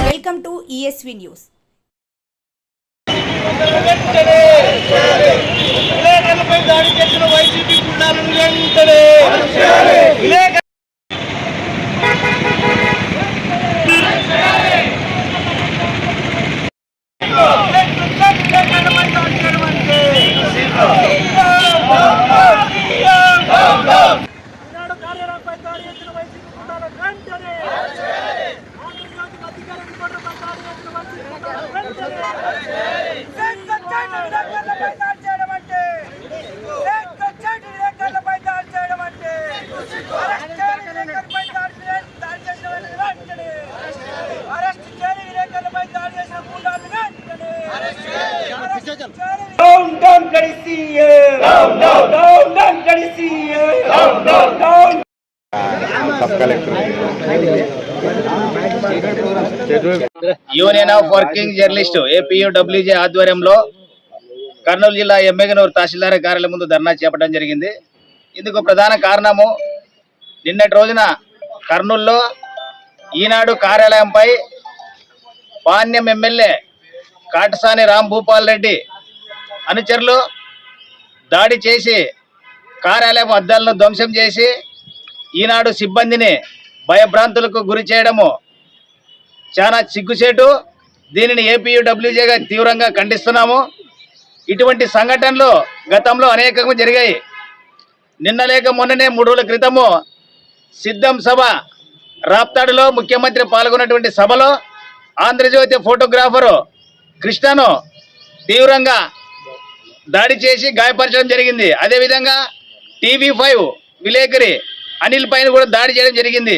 Welcome to ESV news. విలేకరులపై దాడి చేసిన వైసీపీ గుండాలను వెంటనే union of working journalist APUWJ ఆధ్వర్యంలో కర్నూలు జిల్లా ఎమ్మెగనూరు తహసీల్దార్ కార్యాలయం ముందు ధర్నా చేపట్టడం జరిగింది. ఇందుకు ప్రధాన కారణము నిన్నటి రోజున కర్నూలులో ఈనాడు కార్యాలయంపై పాణ్యం ఎమ్మెల్యే కాటసాని రాంభూపాల్ రెడ్డి అనుచరులు దాడి చేసి కార్యాలయం అద్దాలను ధ్వంసం చేసి ఈనాడు సిబ్బందిని భయభ్రాంతులకు గురి చేయడము చాలా సిగ్గుచేటు. దీనిని APUWJగా తీవ్రంగా ఖండిస్తున్నాము. ఇటువంటి సంఘటనలు గతంలో అనేకంగా జరిగాయి. నిన్న లేక మొన్ననే 3 రోజుల క్రితము సిద్ధం సభ రాప్తాడులో ముఖ్యమంత్రి పాల్గొన్నటువంటి సభలో ఆంధ్రజ్యోతి ఫోటోగ్రాఫరు కృష్ణను తీవ్రంగా దాడి చేసి గాయపరచడం జరిగింది. అదేవిధంగా TV5 విలేకరి అనిల్ పైన కూడా దాడి చేయడం జరిగింది.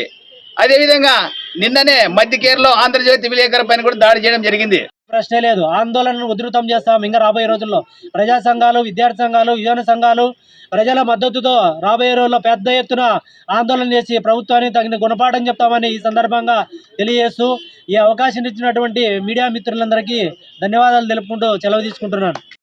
అదేవిధంగా నిన్ననే మధ్యకేరలో ఆంధ్రజ్యోతి విలేకరు పైన కూడా దాడి చేయడం జరిగింది. ప్రశ్నే లేదు. ఆందోళనను ఉధృతం చేస్తాం. ఇంకా రాబోయే రోజుల్లో ప్రజా సంఘాలు, విద్యార్థి సంఘాలు, యువన సంఘాలు ప్రజల మద్దతుతో రాబోయే రోజుల్లో పెద్ద ఎత్తున ఆందోళన చేసి ప్రభుత్వానికి తగిన గుణపాఠం చెప్తామని ఈ సందర్భంగా తెలియజేస్తూ ఈ అవకాశం ఇచ్చినటువంటి మీడియా మిత్రులందరికీ ధన్యవాదాలు తెలుపుకుంటూ సెలవు తీసుకుంటున్నాను.